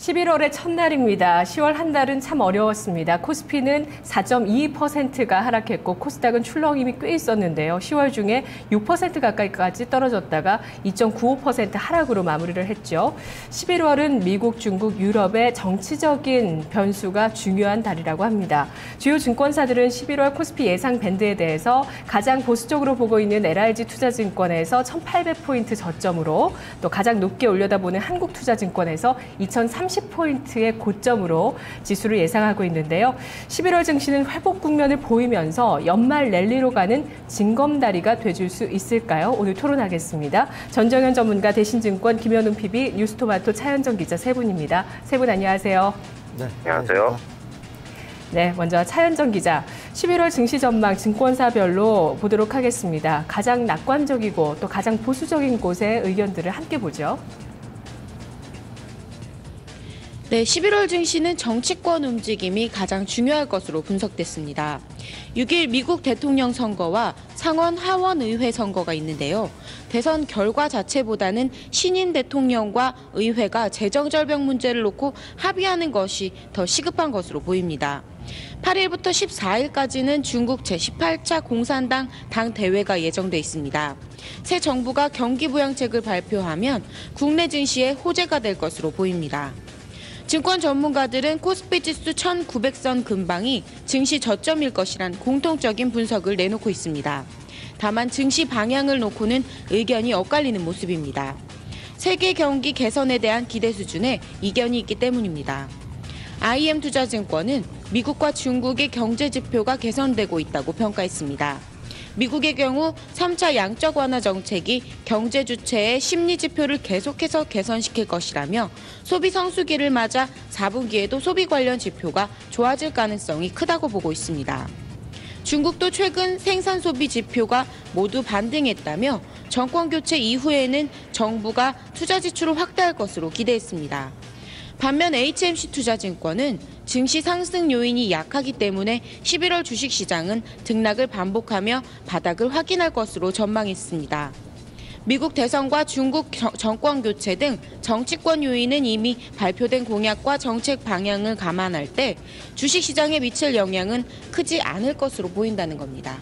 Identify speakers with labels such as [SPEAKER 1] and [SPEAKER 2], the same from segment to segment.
[SPEAKER 1] 11월의 첫날입니다. 10월 한 달은 참 어려웠습니다. 코스피는 4.22%가 하락했고 코스닥은 출렁임이 꽤 있었는데요. 10월 중에 6% 가까이까지 떨어졌다가 2.95% 하락으로 마무리를 했죠. 11월은 미국, 중국, 유럽의 정치적인 변수가 중요한 달이라고 합니다. 주요 증권사들은 11월 코스피 예상 밴드에 대해서 가장 보수적으로 보고 있는 LIG투자증권에서 1,800포인트 저점으로 또 가장 높게 올려다보는 한국투자증권에서 2,030포인트의 고점으로 지수를 예상하고 있는데요. 11월 증시는 회복 국면을 보이면서 연말 랠리로 가는 징검다리가 돼줄 수 있을까요? 오늘 토론하겠습니다. 전정현 전문가, 대신증권 김현웅 PB, 뉴스토마토 차현정 기자 세 분입니다. 세 분 안녕하세요.
[SPEAKER 2] 네, 안녕하세요.
[SPEAKER 1] 네, 먼저 차현정 기자, 11월 증시 전망 증권사별로 보도록 하겠습니다. 가장 낙관적이고 또 가장 보수적인 곳의 의견들을 함께 보죠.
[SPEAKER 3] 네, 11월 증시는 정치권 움직임이 가장 중요할 것으로 분석됐습니다. 6일 미국 대통령 선거와 상원 하원의회 선거가 있는데요. 대선 결과 자체보다는 신임 대통령과 의회가 재정절벽 문제를 놓고 합의하는 것이 더 시급한 것으로 보입니다. 8일부터 14일까지는 중국 제18차 공산당 당대회가 예정돼 있습니다. 새 정부가 경기부양책을 발표하면 국내 증시에 호재가 될 것으로 보입니다. 증권 전문가들은 코스피 지수 1900선 근방이 증시 저점일 것이란 공통적인 분석을 내놓고 있습니다. 다만 증시 방향을 놓고는 의견이 엇갈리는 모습입니다. 세계 경기 개선에 대한 기대 수준에 이견이 있기 때문입니다. IM투자증권은 미국과 중국의 경제 지표가 개선되고 있다고 평가했습니다. 미국의 경우 3차 양적 완화 정책이 경제 주체의 심리 지표를 계속해서 개선시킬 것이라며 소비 성수기를 맞아 4분기에도 소비 관련 지표가 좋아질 가능성이 크다고 보고 있습니다. 중국도 최근 생산 소비 지표가 모두 반등했다며 정권 교체 이후에는 정부가 투자 지출을 확대할 것으로 기대했습니다. 반면 HMC투자증권은 증시 상승 요인이 약하기 때문에 11월 주식시장은 등락을 반복하며 바닥을 확인할 것으로 전망했습니다. 미국 대선과 중국 정권 교체 등 정치권 요인은 이미 발표된 공약과 정책 방향을 감안할 때 주식시장에 미칠 영향은 크지 않을 것으로 보인다는 겁니다.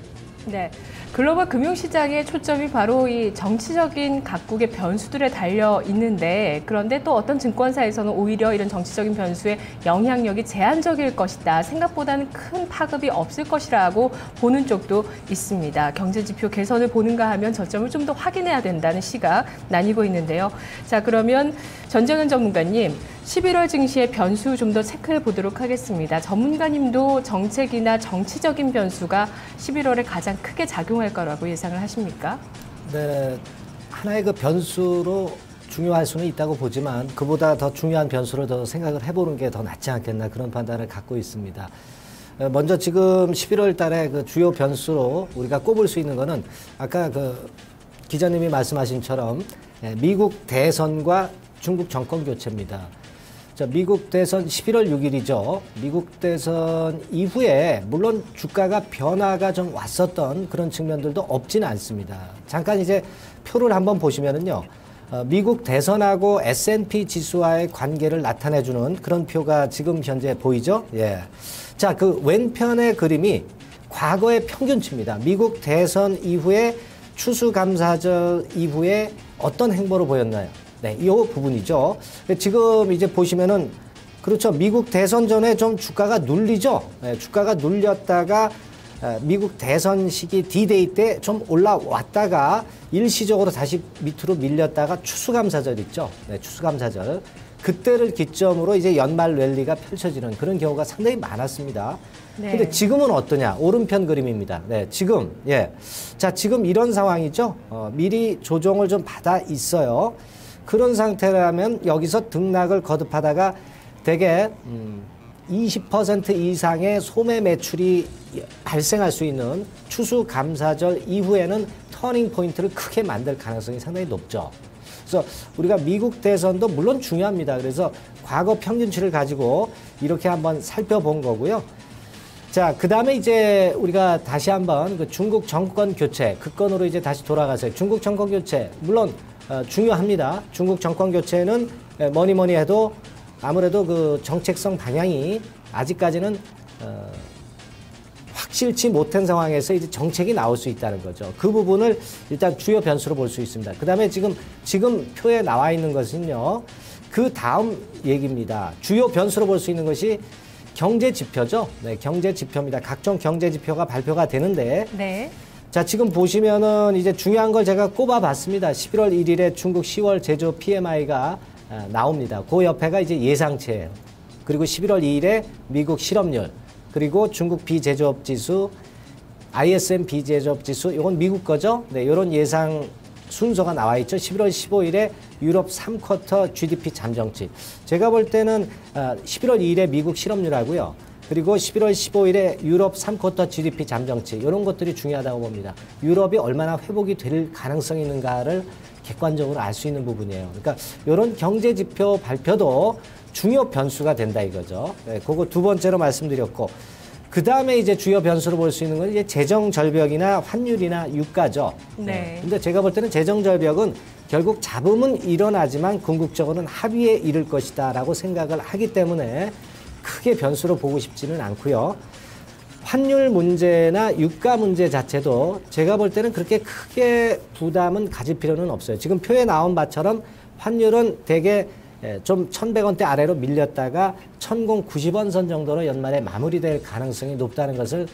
[SPEAKER 1] 네, 글로벌 금융시장의 초점이 바로 이 정치적인 각국의 변수들에 달려 있는데, 그런데 또 어떤 증권사에서는 오히려 이런 정치적인 변수의 영향력이 제한적일 것이다, 생각보다는 큰 파급이 없을 것이라고 보는 쪽도 있습니다. 경제지표 개선을 보는가 하면 저점을 좀 더 확인해야 된다는 시각 나뉘고 있는데요. 자, 그러면 전정현 전문가님, 11월 증시의 변수 좀 더 체크해 보도록 하겠습니다. 전문가님도 정책이나 정치적인 변수가 11월에 가장 크게 작용할 거라고 예상을 하십니까?
[SPEAKER 2] 네, 하나의 그 변수로 중요할 수는 있다고 보지만 그보다 더 중요한 변수를 더 생각을 해보는 게 더 낫지 않겠나, 그런 판단을 갖고 있습니다. 먼저 지금 11월 달에 그 주요 변수로 우리가 꼽을 수 있는 거는 아까 그 기자님이 말씀하신처럼 미국 대선과 중국 정권 교체입니다. 자, 미국 대선 11월 6일이죠. 미국 대선 이후에 물론 주가가 변화가 좀 왔었던 그런 측면들도 없지는 않습니다. 잠깐 이제 표를 한번 보시면은요. 미국 대선하고 S&P 지수와의 관계를 나타내주는 그런 표가 지금 현재 보이죠? 예. 자, 그 왼편의 그림이 과거의 평균치입니다. 미국 대선 이후에 추수감사절 이후에 어떤 행보를 보였나요? 네, 이 부분이죠. 지금 이제 보시면은, 그렇죠. 미국 대선 전에 좀 주가가 눌리죠. 네, 주가가 눌렸다가 미국 대선 시기 D-Day 때 좀 올라왔다가 일시적으로 다시 밑으로 밀렸다가 추수감사절 있죠. 네, 추수감사절. 그때를 기점으로 이제 연말 랠리가 펼쳐지는 그런 경우가 상당히 많았습니다. 네. 근데 지금은 어떠냐? 오른편 그림입니다. 네, 지금, 예. 자, 지금 이런 상황이죠. 미리 조정을 좀 받아 있어요. 그런 상태라면 여기서 등락을 거듭하다가 대개 20% 이상의 소매 매출이 발생할 수 있는 추수감사절 이후에는 터닝 포인트를 크게 만들 가능성이 상당히 높죠. 그래서 우리가 미국 대선도 물론 중요합니다. 그래서 과거 평균치를 가지고 이렇게 한번 살펴본 거고요. 자, 그 다음에 이제 우리가 다시 한번 그 중국 정권 교체, 그 건으로 이제 다시 돌아가서요. 중국 정권 교체, 물론 중요합니다. 중국 정권 교체는 뭐니 해도 아무래도 그 정책성 방향이 아직까지는 확실치 못한 상황에서 이제 정책이 나올 수 있다는 거죠. 그 부분을 일단 주요 변수로 볼 수 있습니다. 그다음에 지금 표에 나와 있는 것은요. 그 다음 얘기입니다. 주요 변수로 볼 수 있는 것이 경제 지표죠. 네, 경제 지표입니다. 각종 경제 지표가 발표가 되는데
[SPEAKER 1] 네.
[SPEAKER 2] 자, 지금 보시면은 이제 중요한 걸 제가 꼽아봤습니다. 11월 1일에 중국 10월 제조 PMI가 나옵니다. 그 옆에가 이제 예상치예요. 그리고 11월 2일에 미국 실업률, 그리고 중국 비제조업 지수, ISM 비제조업 지수, 이건 미국 거죠. 네, 이런 예상 순서가 나와 있죠. 11월 15일에 유럽 3쿼터 GDP 잠정치. 제가 볼 때는 11월 2일에 미국 실업률하고요. 그리고 11월 15일에 유럽 3쿼터 GDP 잠정치. 이런 것들이 중요하다고 봅니다. 유럽이 얼마나 회복이 될 가능성이 있는가를 객관적으로 알 수 있는 부분이에요. 그러니까 이런 경제 지표 발표도 중요 변수가 된다 이거죠. 네, 그거 두 번째로 말씀드렸고, 그 다음에 이제 주요 변수로 볼 수 있는 건 이제 재정 절벽이나 환율이나 유가죠.
[SPEAKER 1] 네.
[SPEAKER 2] 근데 제가 볼 때는 재정 절벽은 결국 잡음은 일어나지만 궁극적으로는 합의에 이를 것이다라고 생각을 하기 때문에 크게 변수로 보고 싶지는 않고요. 환율 문제나 유가 문제 자체도 제가 볼 때는 그렇게 크게 부담은 가질 필요는 없어요. 지금 표에 나온 바처럼 환율은 대개 좀 1,100원대 아래로 밀렸다가 1,090원 선 정도로 연말에 마무리될 가능성이 높다는 것을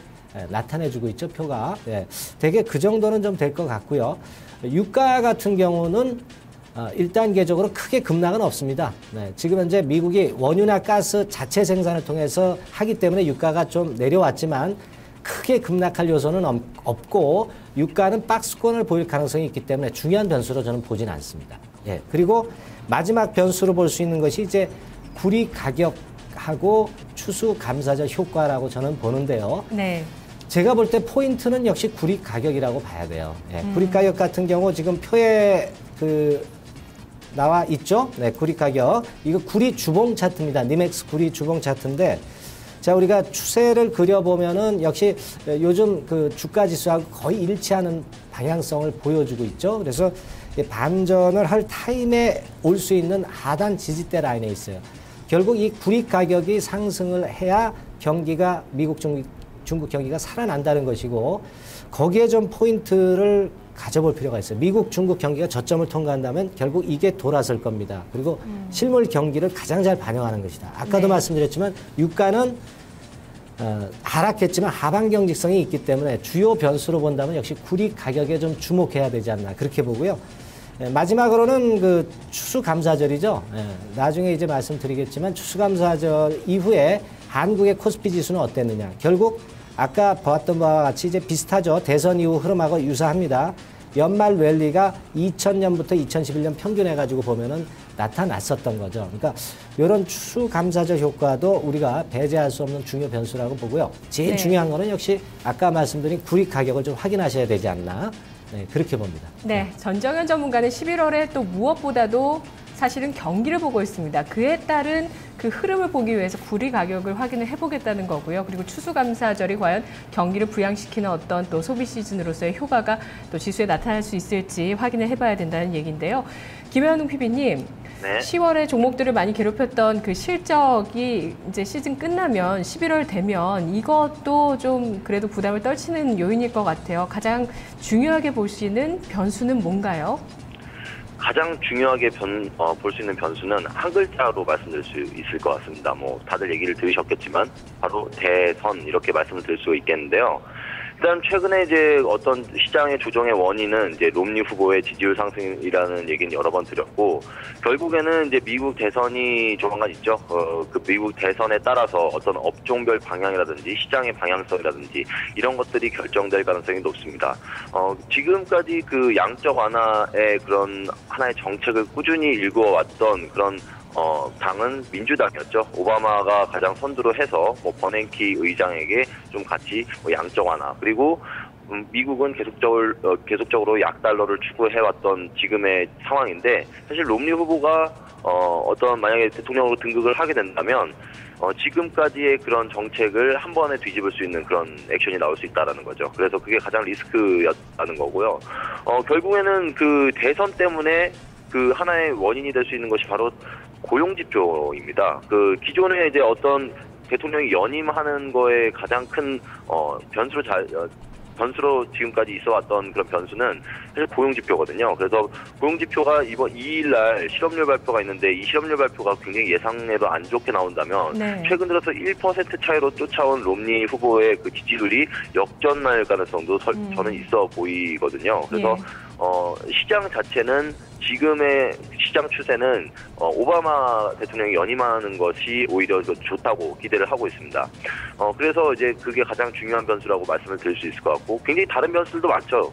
[SPEAKER 2] 나타내주고 있죠, 표가. 대개 그 정도는 좀 될 것 같고요. 유가 같은 경우는 1단계적으로 크게 급락은 없습니다. 지금 현재 미국이 원유나 가스 자체 생산을 통해서 하기 때문에 유가가 좀 내려왔지만 크게 급락할 요소는 없고 유가는 박스권을 보일 가능성이 있기 때문에 중요한 변수로 저는 보진 않습니다. 그리고 마지막 변수로 볼 수 있는 것이 이제 구리 가격하고 추수 감사절 효과라고 저는 보는데요.
[SPEAKER 1] 네.
[SPEAKER 2] 제가 볼 때 포인트는 역시 구리 가격이라고 봐야 돼요. 구리 가격 같은 경우 지금 표에 나와 있죠? 네, 구리 가격. 이거 구리 주봉 차트입니다. 니맥스 구리 주봉 차트인데, 자, 우리가 추세를 그려보면은 역시 요즘 그 주가 지수하고 거의 일치하는 방향성을 보여주고 있죠. 그래서 반전을 할 타임에 올 수 있는 하단 지지대 라인에 있어요. 결국 이 구리 가격이 상승을 해야 경기가 중국 경기가 살아난다는 것이고, 거기에 좀 포인트를 가져볼 필요가 있어요. 미국, 중국 경기가 저점을 통과한다면 결국 이게 돌아설 겁니다. 그리고 실물 경기를 가장 잘 반영하는 것이다. 아까도 말씀드렸지만 유가는 하락했지만 하반 경직성이 있기 때문에 주요 변수로 본다면 역시 구리 가격에 좀 주목해야 되지 않나 그렇게 보고요. 마지막으로는 그 추수감사절이죠. 나중에 이제 말씀드리겠지만 추수감사절 이후에 한국의 코스피 지수는 어땠느냐. 결국 아까 봤던 바와 같이 이제 비슷하죠. 대선 이후 흐름하고 유사합니다. 연말 랠리가 2000년부터 2011년 평균해가지고 보면은 나타났었던 거죠. 그러니까 이런 추수감사절 효과도 우리가 배제할 수 없는 중요 변수라고 보고요. 제일 중요한 거는 역시 아까 말씀드린 구리 가격을 좀 확인하셔야 되지 않나. 네, 그렇게 봅니다.
[SPEAKER 1] 네, 전정현 전문가는 11월에 또 무엇보다도 사실은 경기를 보고 있습니다. 그에 따른 그 흐름을 보기 위해서 구리 가격을 확인을 해보겠다는 거고요. 그리고 추수감사절이 과연 경기를 부양시키는 어떤 또 소비 시즌으로서의 효과가 또 지수에 나타날 수 있을지 확인을 해봐야 된다는 얘기인데요. 김현웅 PB님, 네. 10월에 종목들을 많이 괴롭혔던 그 실적이 이제 시즌 끝나면 11월 되면 이것도 좀 그래도 부담을 떨치는 요인일 것 같아요. 가장 중요하게 보시는 변수는 뭔가요?
[SPEAKER 4] 가장 중요하게 볼 수 있는 변수는 한 글자로 말씀드릴 수 있을 것 같습니다. 뭐 다들 얘기를 들으셨겠지만 바로 대선 이렇게 말씀을 드릴 수 있겠는데요. 일단 최근에 이제 어떤 시장의 조정의 원인은 이제 롬니 후보의 지지율 상승이라는 얘기는 여러 번 드렸고, 결국에는 이제 미국 대선이 조만간 있죠. 그 미국 대선에 따라서 어떤 업종별 방향이라든지 시장의 방향성이라든지 이런 것들이 결정될 가능성이 높습니다. 지금까지 그 양적 완화의 그런 하나의 정책을 꾸준히 일구어왔던 그런 당은 민주당이었죠. 오바마가 가장 선두로 해서 뭐 버냉키 의장에게 좀 같이 양적 완화, 그리고 미국은 계속적으로 약달러를 추구해왔던 지금의 상황인데, 사실 롬니 후보가 어떤 만약에 대통령으로 등극을 하게 된다면 지금까지의 그런 정책을 한 번에 뒤집을 수 있는 그런 액션이 나올 수 있다라는 거죠. 그래서 그게 가장 리스크였다는 거고요. 결국에는 그 대선 때문에 그 하나의 원인이 될 수 있는 것이 바로 고용지표입니다. 그 기존에 이제 어떤 대통령이 연임하는 거에 가장 큰 변수로 지금까지 있어왔던 그런 변수는 사실 고용지표거든요. 그래서 고용지표가 이번 2일날 실업률 발표가 있는데 이 실업률 발표가 굉장히 예상에도 안 좋게 나온다면
[SPEAKER 1] 네.
[SPEAKER 4] 최근 들어서 1% 차이로 쫓아온 롬니 후보의 그 지지율이 역전날 가능성도 저는 있어 보이거든요. 그래서 시장 자체는 지금의 시장 추세는 오바마 대통령이 연임하는 것이 오히려 좋다고 기대를 하고 있습니다. 그래서 이제 그게 가장 중요한 변수라고 말씀을 드릴 수 있을 것 같고 굉장히 다른 변수들도 많죠.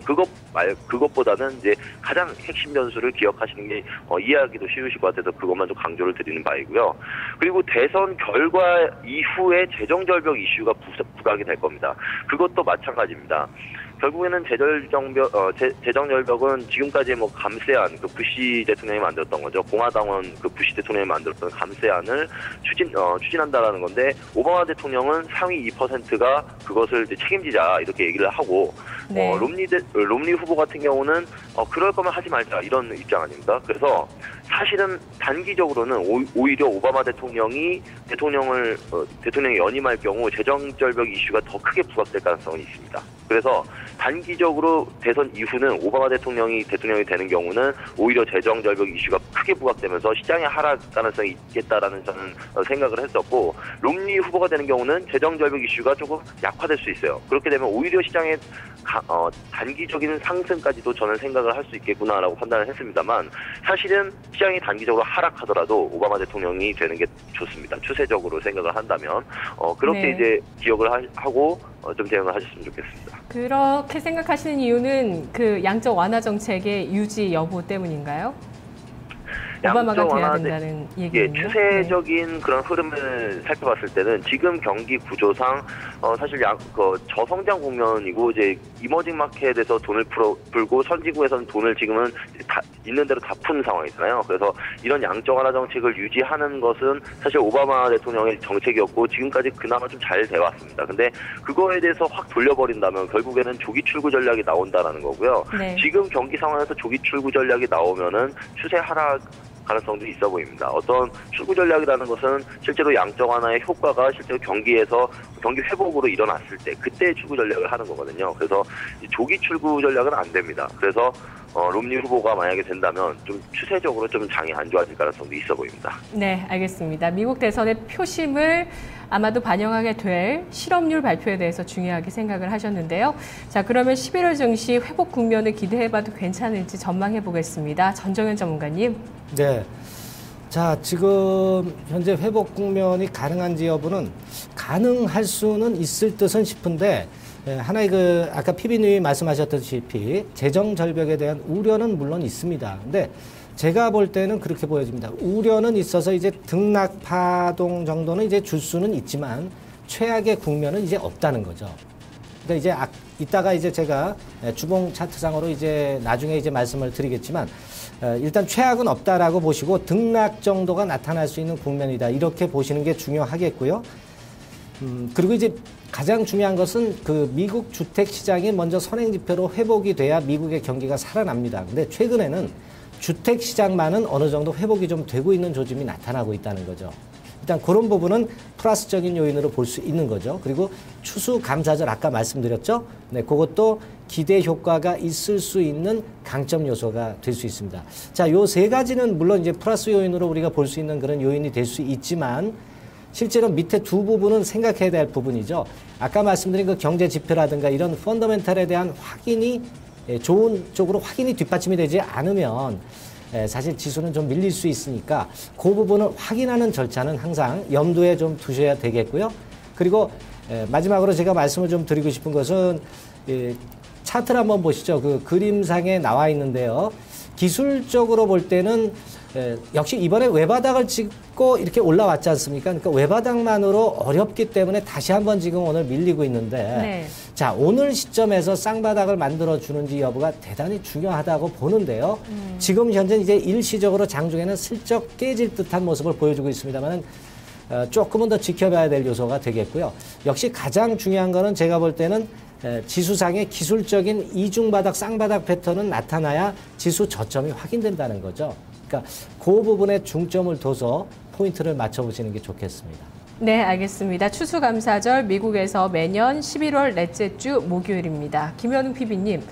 [SPEAKER 4] 그것보다는 이제 가장 핵심 변수를 기억하시는 게 이해하기도 쉬우실 것 같아서 그것만 좀 강조를 드리는 바이고요. 그리고 대선 결과 이후에 재정 절벽 이슈가 부각이 될 겁니다. 그것도 마찬가지입니다. 결국에는 재정 절벽은 지금까지 뭐 감세안, 그 부시 대통령이 만들었던 거죠. 공화당원 그 부시 대통령이 만들었던 감세안을 추진한다라는 건데 오바마 대통령은 상위 2%가 그것을 이제 책임지자 이렇게 얘기를 하고
[SPEAKER 1] 네.
[SPEAKER 4] 롬니 후보 같은 경우는 그럴 거면 하지 말자 이런 입장 아닙니까? 그래서 사실은 단기적으로는 오히려 오바마 대통령이 대통령이 연임할 경우 재정 절벽 이슈가 더 크게 부각될 가능성이 있습니다. 그래서 단기적으로 대선 이후는 오바마 대통령이 되는 경우는 오히려 재정 절벽 이슈가 크게 부각되면서 시장의 하락 가능성이 있겠다라는 저는 생각을 했었고 롬니 후보가 되는 경우는 재정 절벽 이슈가 조금 약화될 수 있어요. 그렇게 되면 오히려 시장의 단기적인 상승까지도 저는 생각을 할 수 있겠구나라고 판단을 했습니다만 사실은 시장이 단기적으로 하락하더라도 오바마 대통령이 되는 게 좋습니다. 추세적으로 생각을 한다면 그렇게
[SPEAKER 1] 네.
[SPEAKER 4] 이제 기억을 하고 좀 대응을 하셨으면 좋겠습니다.
[SPEAKER 1] 그렇게 생각하시는 이유는 그 양적 완화 정책의 유지 여부 때문인가요? 오바마가 돼야 된다는 얘기는요?
[SPEAKER 4] 추세적인 그런 흐름을 살펴봤을 때는 지금 경기 구조상 사실 저성장 국면이고 이제 이머징 마켓에서 돈을 풀고 선진국에서는 돈을 지금은 다 있는 대로 다 푸는 상황이잖아요. 그래서 이런 양적 완화 정책을 유지하는 것은 사실 오바마 대통령의 정책이었고 지금까지 그나마 좀 잘 돼 왔습니다. 근데 그거에 대해서 확 돌려버린다면 결국에는 조기 출구 전략이 나온다라는 거고요.
[SPEAKER 1] 네.
[SPEAKER 4] 지금 경기 상황에서 조기 출구 전략이 나오면은 추세 하락 가능성도 있어 보입니다. 어떤 출구 전략이라는 것은 실제로 양적 완화의 효과가 실제로 경기 회복으로 일어났을 때 그때 출구 전략을 하는 거거든요. 그래서 조기 출구 전략은 안 됩니다. 그래서 롬니 후보가 만약에 된다면 좀 추세적으로 좀 장이 안 좋아질 가능성도 있어 보입니다.
[SPEAKER 1] 네, 알겠습니다. 미국 대선의 표심을 아마도 반영하게 될 실업률 발표에 대해서 중요하게 생각을 하셨는데요. 자, 그러면 11월 증시 회복 국면을 기대해봐도 괜찮을지 전망해 보겠습니다. 전정현 전문가님.
[SPEAKER 2] 네. 자, 지금 현재 회복 국면이 가능한지 여부는 가능할 수는 있을 듯은 싶은데 하나의 아까 PB님이 말씀하셨다시피 재정 절벽에 대한 우려는 물론 있습니다. 근데 제가 볼 때는 그렇게 보여집니다. 우려는 있어서 이제 등락 파동 정도는 이제 줄 수는 있지만 최악의 국면은 이제 없다는 거죠. 그러니까 이제 이따가 이제 제가 주봉 차트상으로 이제 나중에 이제 말씀을 드리겠지만 일단 최악은 없다라고 보시고 등락 정도가 나타날 수 있는 국면이다. 이렇게 보시는 게 중요하겠고요. 그리고 이제 가장 중요한 것은 그 미국 주택 시장이 먼저 선행 지표로 회복이 돼야 미국의 경기가 살아납니다. 근데 최근에는 주택 시장만은 어느 정도 회복이 좀 되고 있는 조짐이 나타나고 있다는 거죠. 일단 그런 부분은 플러스적인 요인으로 볼 수 있는 거죠. 그리고 추수감사절 아까 말씀드렸죠. 네, 그것도 기대 효과가 있을 수 있는 강점 요소가 될 수 있습니다. 자, 요 세 가지는 물론 이제 플러스 요인으로 우리가 볼 수 있는 그런 요인이 될 수 있지만 실제로 밑에 두 부분은 생각해야 될 부분이죠. 아까 말씀드린 그 경제 지표라든가 이런 펀더멘탈에 대한 확인이 좋은 쪽으로 확인이 뒷받침이 되지 않으면 사실 지수는 좀 밀릴 수 있으니까 그 부분을 확인하는 절차는 항상 염두에 좀 두셔야 되겠고요. 그리고 마지막으로 제가 말씀을 좀 드리고 싶은 것은 차트를 한번 보시죠. 그 그림상에 나와 있는데요. 기술적으로 볼 때는 역시 이번에 외바닥을 찍고 이렇게 올라왔지 않습니까? 그러니까 외바닥만으로 어렵기 때문에 다시 한번 지금 오늘 밀리고 있는데
[SPEAKER 1] 네.
[SPEAKER 2] 자, 오늘 시점에서 쌍바닥을 만들어주는지 여부가 대단히 중요하다고 보는데요. 지금 현재 이제 일시적으로 장중에는 슬쩍 깨질 듯한 모습을 보여주고 있습니다만 조금은 더 지켜봐야 될 요소가 되겠고요. 역시 가장 중요한 거는 제가 볼 때는 지수상의 기술적인 이중바닥, 쌍바닥 패턴은 나타나야 지수 저점이 확인된다는 거죠. 그러니까 그 부분에 중점을 둬서 포인트를 맞춰보시는 게 좋겠습니다.
[SPEAKER 1] 네, 알겠습니다. 추수감사절 미국에서 매년 11월 넷째 주 목요일입니다. 김현웅 PB님,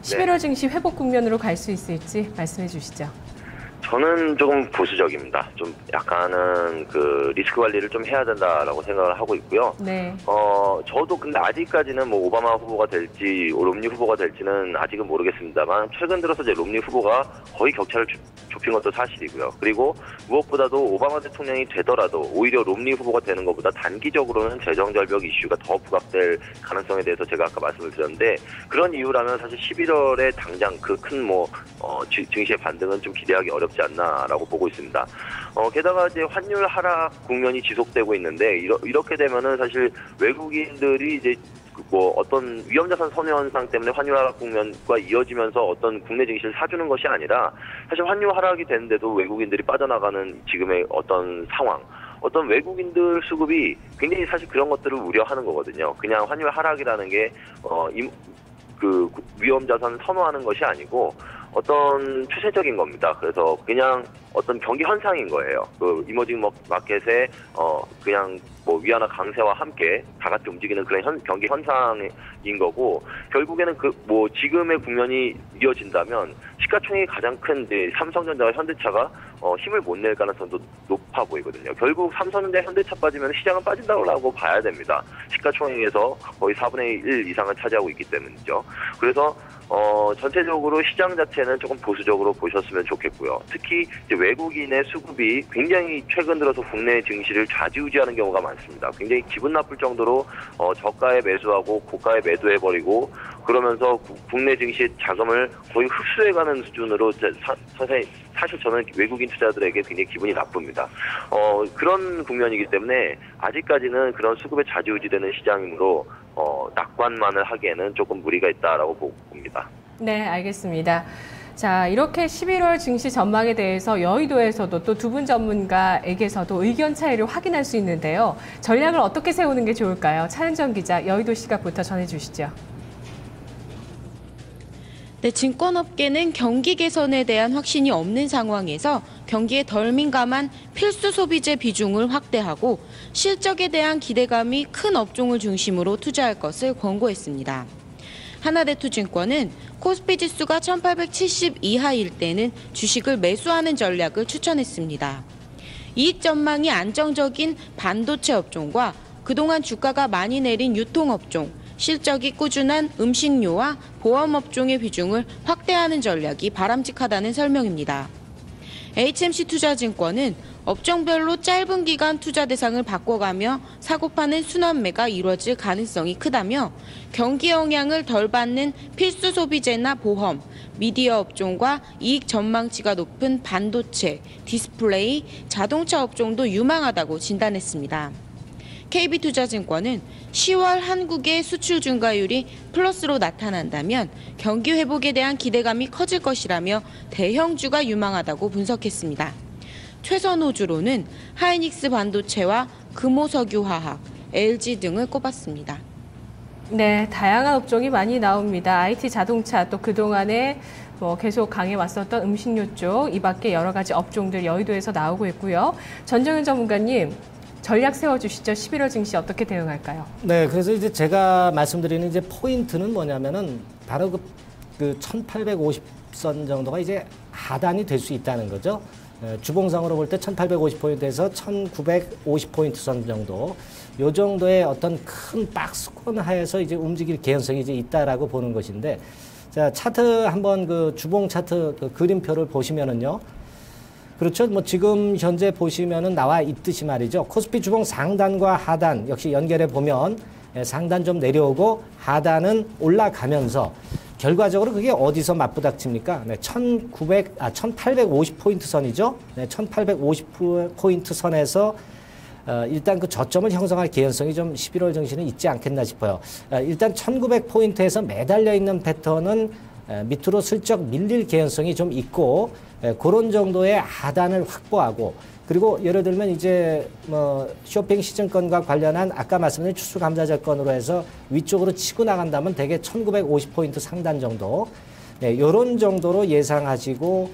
[SPEAKER 1] 11월 증시 회복 국면으로 갈 수 있을지 말씀해 주시죠.
[SPEAKER 4] 저는 조금 보수적입니다. 좀 약간은 그 리스크 관리를 좀 해야 된다라고 생각을 하고 있고요.
[SPEAKER 1] 네.
[SPEAKER 4] 저도 근데 아직까지는 뭐 오바마 후보가 될지 롬니 후보가 될지는 아직은 모르겠습니다만 최근 들어서 이제 롬니 후보가 거의 격차를 좁힌 것도 사실이고요. 그리고 무엇보다도 오바마 대통령이 되더라도 오히려 롬니 후보가 되는 것보다 단기적으로는 재정절벽 이슈가 더 부각될 가능성에 대해서 제가 아까 말씀을 드렸는데 그런 이유라면 사실 11월에 당장 그 큰 증시의 반등은 좀 기대하기 어렵지 않나라고 보고 있습니다. 게다가 이제 환율 하락 국면이 지속되고 있는데 이렇게 되면은 사실 외국인들이 이제 뭐 어떤 위험자산 선호 현상 때문에 환율 하락 국면과 이어지면서 어떤 국내 증시를 사주는 것이 아니라 사실 환율 하락이 되는데도 외국인들이 빠져나가는 지금의 어떤 상황, 어떤 외국인들 수급이 굉장히 사실 그런 것들을 우려하는 거거든요. 그냥 환율 하락이라는 게 그 위험자산 선호하는 것이 아니고 어떤 추세적인 겁니다. 그래서 그냥 어떤 경기 현상인 거예요. 그 이머징 마켓에 그냥 뭐 위안화 강세와 함께 다 같이 움직이는 그런 경기 현상인 거고 결국에는 그 뭐 지금의 국면이 이어진다면 시가총액이 가장 큰 이제 삼성전자와 현대차가 힘을 못 낼 가능성도 높아 보이거든요. 결국 삼성전자, 현대차 빠지면 시장은 빠진다고 봐야 됩니다. 시가총액에서 거의 4분의 1 이상을 차지하고 있기 때문이죠. 그래서 전체적으로 시장 자체는 조금 보수적으로 보셨으면 좋겠고요. 특히 이제 외국인의 수급이 굉장히 최근 들어서 국내 증시를 좌지우지하는 경우가 많습니다. 굉장히 기분 나쁠 정도로 저가에 매수하고 고가에 매도해버리고 그러면서 국내 증시 자금을 거의 흡수해가는 수준으로 사실 저는 외국인 투자들에게 굉장히 기분이 나쁩니다. 그런 국면이기 때문에 아직까지는 그런 수급에 좌지우지되는 시장이므로 낙관만을 하기에는 조금 무리가 있다라고 봅니다.
[SPEAKER 1] 네, 알겠습니다. 자, 이렇게 11월 증시 전망에 대해서 여의도에서도 또 두 분 전문가에게서도 의견 차이를 확인할 수 있는데요. 전략을 어떻게 세우는 게 좋을까요? 차은정 기자, 여의도 시각부터 전해주시죠.
[SPEAKER 3] 네, 증권업계는 경기 개선에 대한 확신이 없는 상황에서 경기에 덜 민감한 필수 소비재 비중을 확대하고 실적에 대한 기대감이 큰 업종을 중심으로 투자할 것을 권고했습니다. 하나대투증권은 코스피 지수가 1870 이하일 때는 주식을 매수하는 전략을 추천했습니다. 이익 전망이 안정적인 반도체 업종과 그동안 주가가 많이 내린 유통업종, 실적이 꾸준한 음식료와 보험업종의 비중을 확대하는 전략이 바람직하다는 설명입니다. HMC 투자증권은 업종별로 짧은 기간 투자 대상을 바꿔가며 사고파는 순환매가 이루어질 가능성이 크다며 경기 영향을 덜 받는 필수 소비재나 보험, 미디어 업종과 이익 전망치가 높은 반도체, 디스플레이, 자동차 업종도 유망하다고 진단했습니다. KB투자증권은 10월 한국의 수출 증가율이 플러스로 나타난다면 경기 회복에 대한 기대감이 커질 것이라며 대형주가 유망하다고 분석했습니다. 최선호주로는 하이닉스 반도체와 금호석유화학, LG 등을 꼽았습니다.
[SPEAKER 1] 네, 다양한 업종이 많이 나옵니다. IT, 자동차, 또 그동안에 계속 강해 왔었던 음식료 쪽, 이 밖에 여러 가지 업종들 여의도에서 나오고 있고요. 전정윤 전문가님, 전략 세워주시죠. 11월 증시 어떻게 대응할까요?
[SPEAKER 2] 네, 그래서 이제 제가 말씀드리는 이제 포인트는 뭐냐면은 바로 그 1850선 정도가 이제 하단이 될 수 있다는 거죠. 주봉상으로 볼 때 1850포인트에서 1950포인트 선 정도, 요 정도의 어떤 큰 박스권 하에서 이제 움직일 개연성이 이제 있다라고 보는 것인데, 자, 차트 한번 그 주봉 차트 그 그림표를 보시면은요. 그렇죠. 뭐 지금 현재 보시면은 나와 있듯이 말이죠. 코스피 주봉 상단과 하단 역시 연결해 보면 상단 좀 내려오고 하단은 올라가면서 결과적으로 그게 어디서 맞부닥칩니까? 네, 1850포인트 선이죠. 네, 1850포인트 선에서 일단 그 저점을 형성할 개연성이 좀 11월 증시는 있지 않겠나 싶어요. 일단 1900포인트에서 매달려 있는 패턴은 밑으로 슬쩍 밀릴 개연성이 좀 있고, 그런 정도의 하단을 확보하고, 그리고 예를 들면 이제 뭐 쇼핑 시즌권과 관련한 아까 말씀드린 추수감사절권으로 해서 위쪽으로 치고 나간다면 대개 1950포인트 상단 정도, 네, 이런 정도로 예상하시고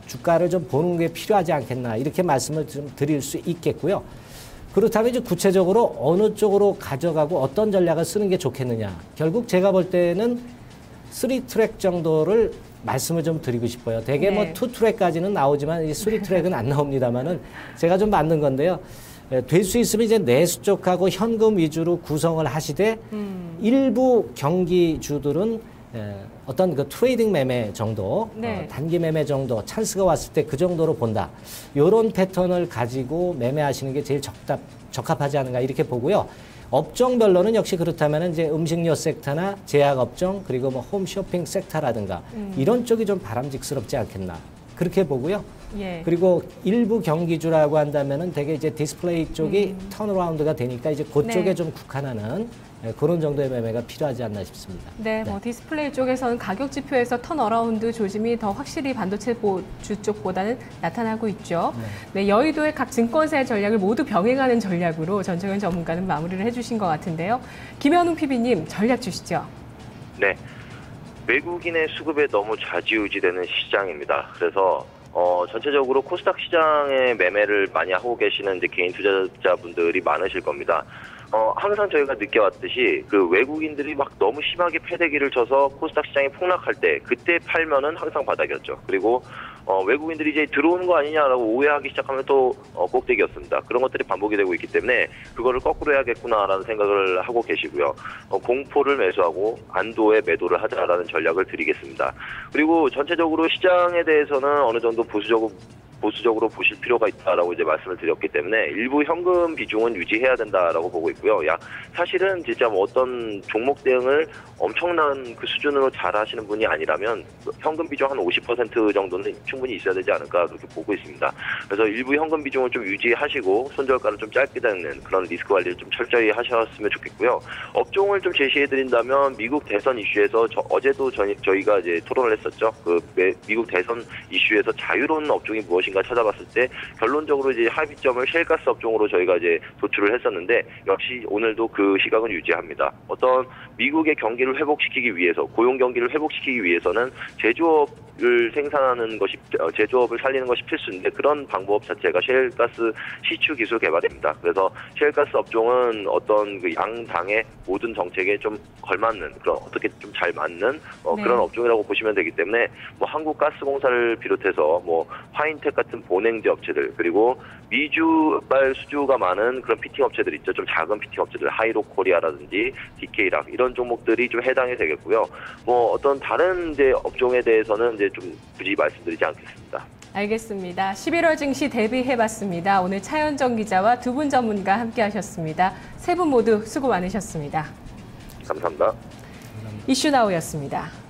[SPEAKER 2] 주가를 좀 보는 게 필요하지 않겠나 이렇게 말씀을 좀 드릴 수 있겠고요. 그렇다면 이제 구체적으로 어느 쪽으로 가져가고 어떤 전략을 쓰는 게 좋겠느냐. 결국 제가 볼 때는 3트랙 정도를 말씀을 좀 드리고 싶어요. 대개 뭐
[SPEAKER 1] 네.
[SPEAKER 2] 2트랙까지는 나오지만 이 3트랙은 안 나옵니다만은 제가 좀 맞는 건데요. 될 수 있으면 이제 내수 쪽하고 현금 위주로 구성을 하시되 일부 경기주들은 어떤 그 트레이딩 매매 정도,
[SPEAKER 1] 네.
[SPEAKER 2] 단기 매매 정도, 찬스가 왔을 때 그 정도로 본다. 이런 패턴을 가지고 매매하시는 게 제일 적합하지 않은가 이렇게 보고요. 업종별로는 역시 그렇다면 이제 음식료 섹터나 제약업종 그리고 뭐 홈쇼핑 섹터라든가 이런 쪽이 좀 바람직스럽지 않겠나 그렇게 보고요.
[SPEAKER 1] 예.
[SPEAKER 2] 그리고 일부 경기주라고 한다면은 되게 이제 디스플레이 쪽이 턴어라운드가 되니까 이제 그쪽에
[SPEAKER 1] 네.
[SPEAKER 2] 좀 국한하는 그런 정도의 매매가 필요하지 않나 싶습니다.
[SPEAKER 1] 네, 뭐 디스플레이 쪽에서는 가격 지표에서 턴어라운드 조짐이 더 확실히 반도체 주 쪽보다는 나타나고 있죠. 네, 여의도의 각 증권사의 전략을 모두 병행하는 전략으로 전정현 전문가는 마무리를 해주신 것 같은데요. 김현웅 PB님 전략 주시죠.
[SPEAKER 4] 네. 외국인의 수급에 너무 좌지우지되는 시장입니다. 그래서 전체적으로 코스닥 시장의 매매를 많이 하고 계시는 이제 개인 투자자분들이 많으실 겁니다. 항상 저희가 느껴왔듯이 그 외국인들이 막 너무 심하게 패대기를 쳐서 코스닥 시장이 폭락할 때 그때 팔면은 항상 바닥이었죠. 그리고 외국인들이 이제 들어오는 거 아니냐라고 오해하기 시작하면 또 꼭대기였습니다. 그런 것들이 반복이 되고 있기 때문에 그거를 거꾸로 해야겠구나라는 생각을 하고 계시고요. 공포를 매수하고 안도에 매도를 하자라는 전략을 드리겠습니다. 그리고 전체적으로 시장에 대해서는 어느 정도 보수적으로 보실 필요가 있다라고 이제 말씀을 드렸기 때문에 일부 현금 비중은 유지해야 된다라고 보고 있고요. 사실은 진짜 뭐 어떤 종목 대응을 엄청난 그 수준으로 잘 하시는 분이 아니라면 현금 비중 한 50% 정도는 충분히 있어야 되지 않을까 그렇게 보고 있습니다. 그래서 일부 현금 비중을 좀 유지하시고 손절가를 좀 짧게 잡는 그런 리스크 관리를 좀 철저히 하셨으면 좋겠고요. 업종을 좀 제시해 드린다면 미국 대선 이슈에서 어제도 저희가 이제 토론을 했었죠. 그 미국 대선 이슈에서 자유로운 업종이 무엇인가 찾아봤을 때 결론적으로 이제 합의점을 셰일가스 업종으로 저희가 이제 도출을 했었는데 역시 오늘도 그 시각은 유지합니다. 어떤 미국의 경기를 회복시키기 위해서 고용 경기를 회복시키기 위해서는 제조업을 생산하는 것이 제조업을 살리는 것이 필수인데 그런 방법 자체가 셰일가스 시추 기술 개발입니다. 그래서 셰일가스 업종은 어떤 그 양당의 모든 정책에 좀 걸맞는 그런 어떻게 좀 잘 맞는
[SPEAKER 1] 네.
[SPEAKER 4] 그런 업종이라고 보시면 되기 때문에 뭐 한국가스공사를 비롯해서 뭐 화인텍 같은 보냉제 업체들 그리고 미주발 수주가 많은 그런 피팅 업체들 있죠. 좀 작은 피팅 업체들 하이로코리아라든지 DK락 이런 종목들이 좀 해당이 되겠고요. 뭐 어떤 다른 이제 업종에 대해서는 이제 좀 굳이 말씀드리지 않겠습니다.
[SPEAKER 1] 알겠습니다. 11월 증시 대비해봤습니다. 오늘 차현정 기자와 두 분 전문가 함께하셨습니다. 세 분 모두 수고 많으셨습니다.
[SPEAKER 4] 감사합니다.
[SPEAKER 1] 이슈나우였습니다.